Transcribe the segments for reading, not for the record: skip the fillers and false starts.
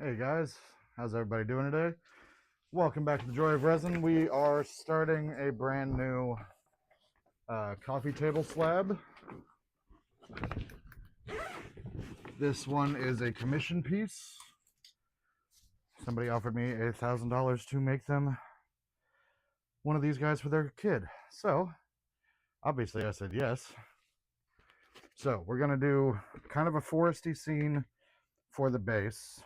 Hey guys, how's everybody doing today? Welcome back to the Joy of Resin. We are starting a brand new coffee table slab. This one is a commission piece. Somebody offered me $1,000 to make them one of these guys for their kid. So, obviously I said yes. So, we're going to do kind of a foresty scene for the base.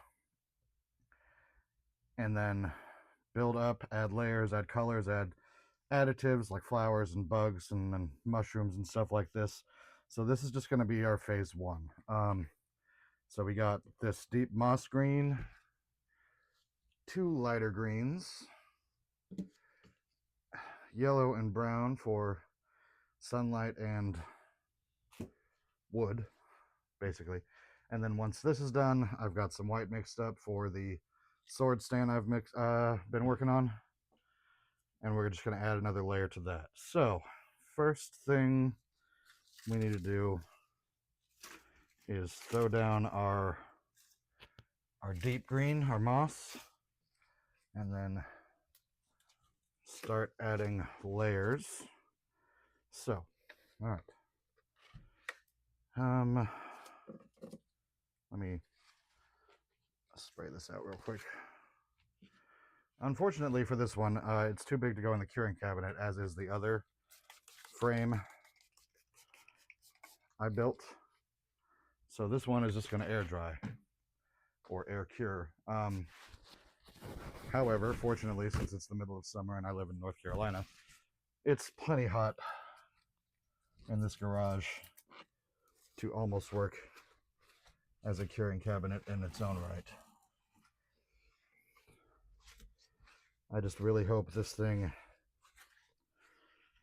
And then build up, add layers, add colors, add additives like flowers and bugs and mushrooms and stuff like this. So this is just going to be our phase one. So we got this deep moss green, two lighter greens, yellow and brown for sunlight and wood, basically. And then once this is done, I've got some white mixed up for the sword stand I've been working on. And we're just going to add another layer to that. So first thing we need to do is throw down our deep green, our moss, and then start adding layers. So, all right. Let me spray this out real quick. Unfortunately for this one, it's too big to go in the curing cabinet, as is the other frame I built. So this one is just going to air dry or air cure. However, fortunately, since it's the middle of summer and I live in North Carolina, it's plenty hot in this garage to almost work as a curing cabinet in its own right. I just really hope this thing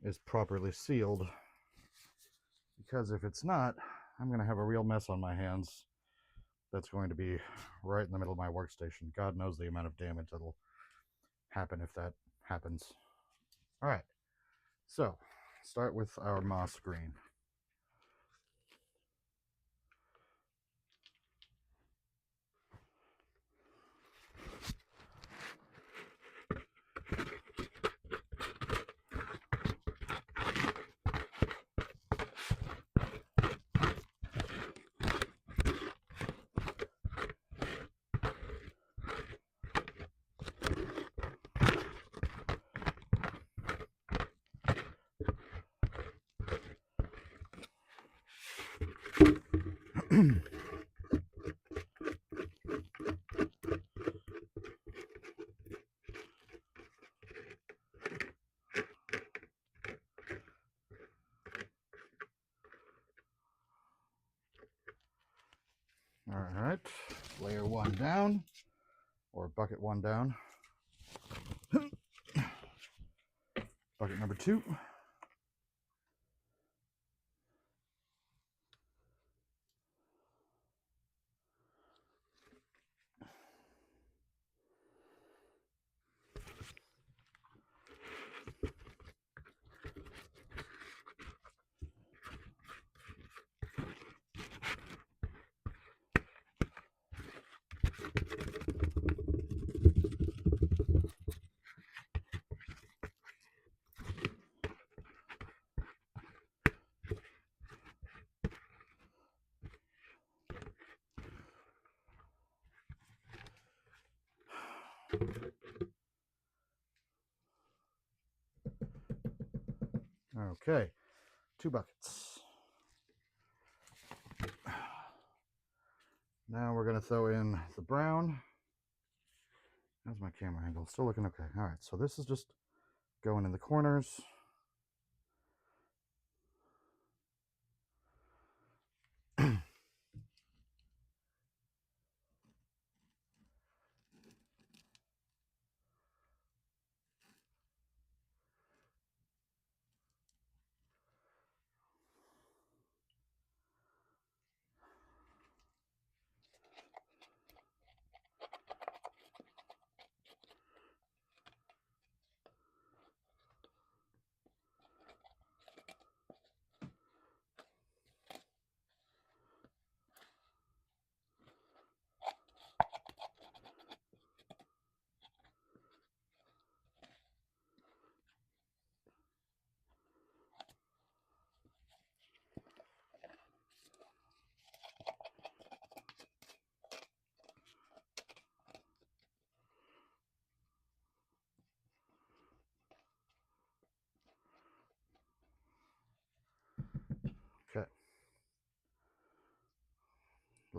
is properly sealed, because if it's not, I'm going to have a real mess on my hands that's going to be right in the middle of my workstation. God knows the amount of damage that'll happen if that happens. All right, so start with our moss green. All right, layer one down, or bucket one down. Bucket number two. Okay, two buckets. Now we're going to throw in the brown. How's my camera angle? Still looking okay. All right, so this is just going in the corners.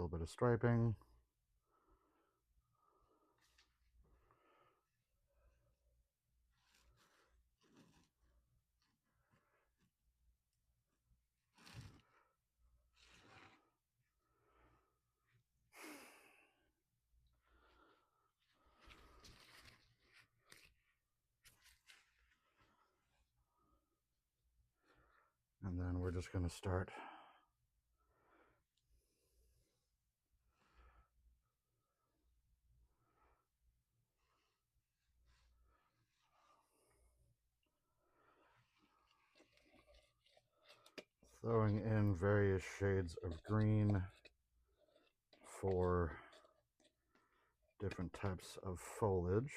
little bit of striping. And then we're just going to start throwing in various shades of green for different types of foliage.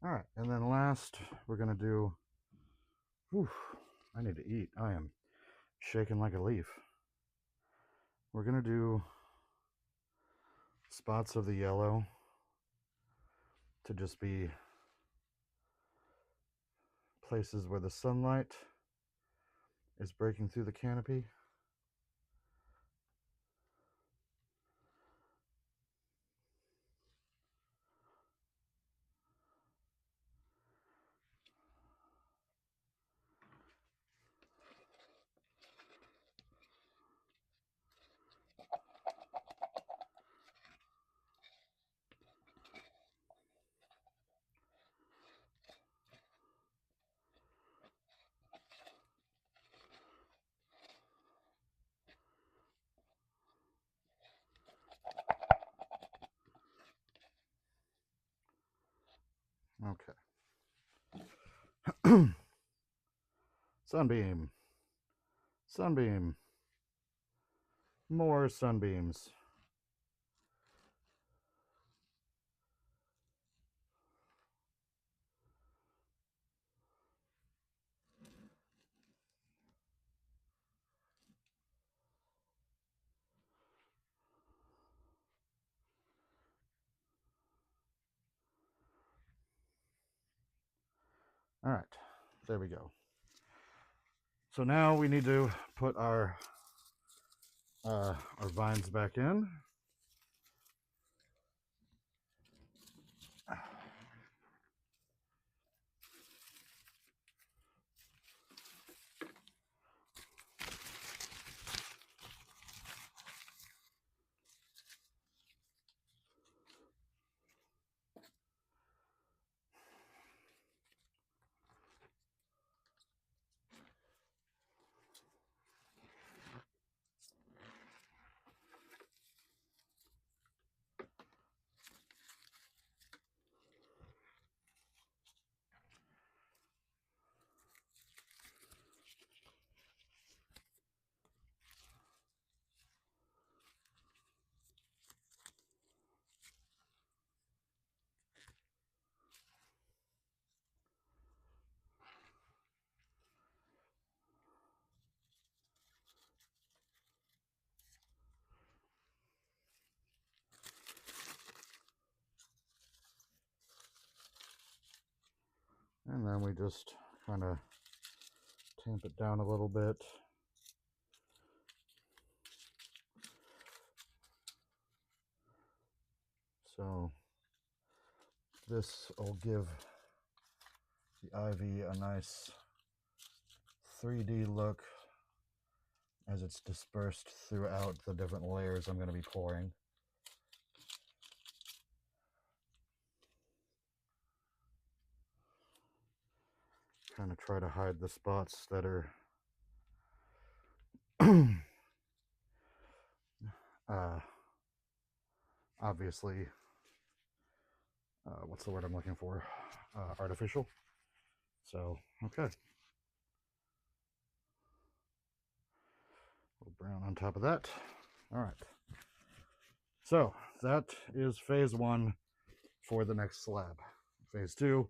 All right, and then last we're gonna do, whew, I need to eat. I am shaking like a leaf. We're gonna do spots of the yellow to just be places where the sunlight is breaking through the canopy. Okay. Sunbeam. Sunbeam. More sunbeams. All right, there we go. So now we need to put our vines back in. And then we just kind of tamp it down a little bit. So this will give the ivy a nice 3D look as it's dispersed throughout the different layers I'm going to be pouring. kind of try to hide the spots that are obviously, what's the word I'm looking for? Artificial. So, okay. A little brown on top of that. All right. So, that is phase 1 for the next slab. Phase 2,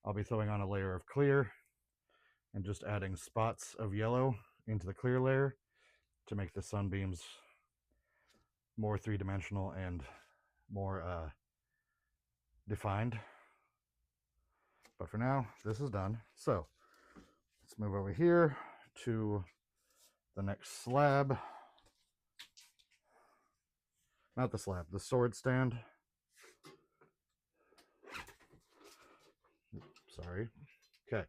I'll be throwing on a layer of clear and just adding spots of yellow into the clear layer to make the sunbeams more three-dimensional and more defined. But for now, this is done. So let's move over here to the next slab. Not the slab, the sword stand. Sorry. Okay.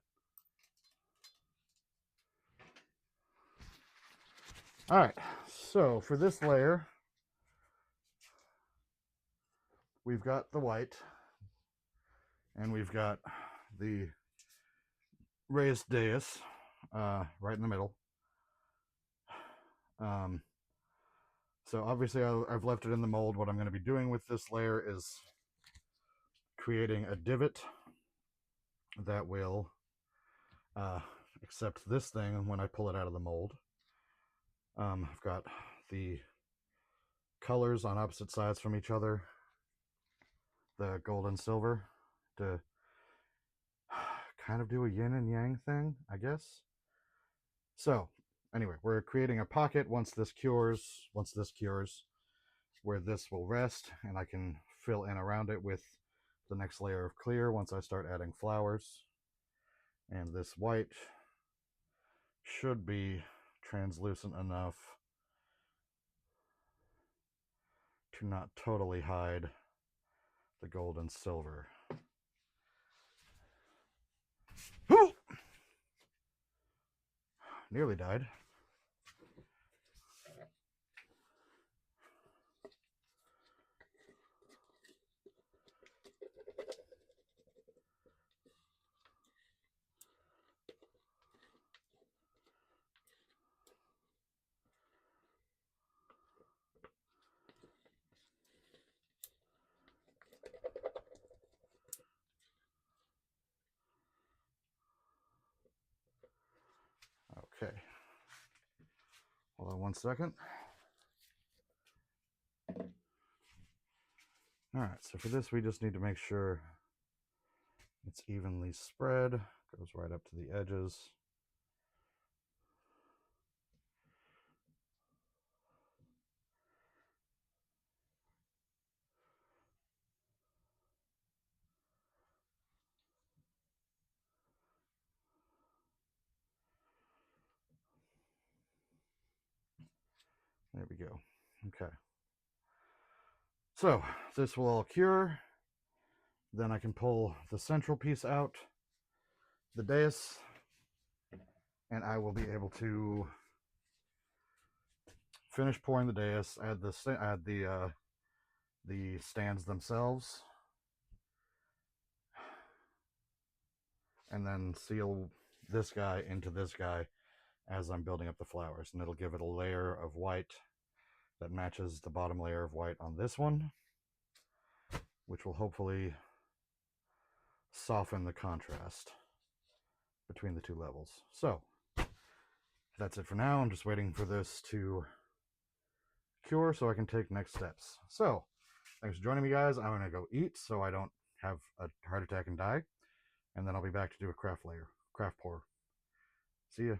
All right. So for this layer, we've got the white and we've got the raised dais right in the middle. So obviously I've left it in the mold. What I'm going to be doing with this layer is creating a divot that will accept this thing when I pull it out of the mold. I've got the colors on opposite sides from each other, the gold and silver, to kind of do a yin and yang thing, I guess. So anyway, we're creating a pocket once this cures, where this will rest, and I can fill in around it with the next layer of clear once I start adding flowers. And this white should be translucent enough to not totally hide the gold and silver. Nearly died. Okay. Hold on one second. All right, so for this, we just need to make sure it's evenly spread, goes right up to the edges. There we go. Okay. So this will all cure. Then I can pull the central piece out, the dais, and I will be able to finish pouring the dais, add the stands themselves, and then seal this guy into this guy as I'm building up the flowers, and it'll give it a layer of white that matches the bottom layer of white on this one, which will hopefully soften the contrast between the two levels. So that's it for now. I'm just waiting for this to cure so I can take next steps. So thanks for joining me, guys. I'm gonna go eat so I don't have a heart attack and die, and then I'll be back to do a craft pour. See ya.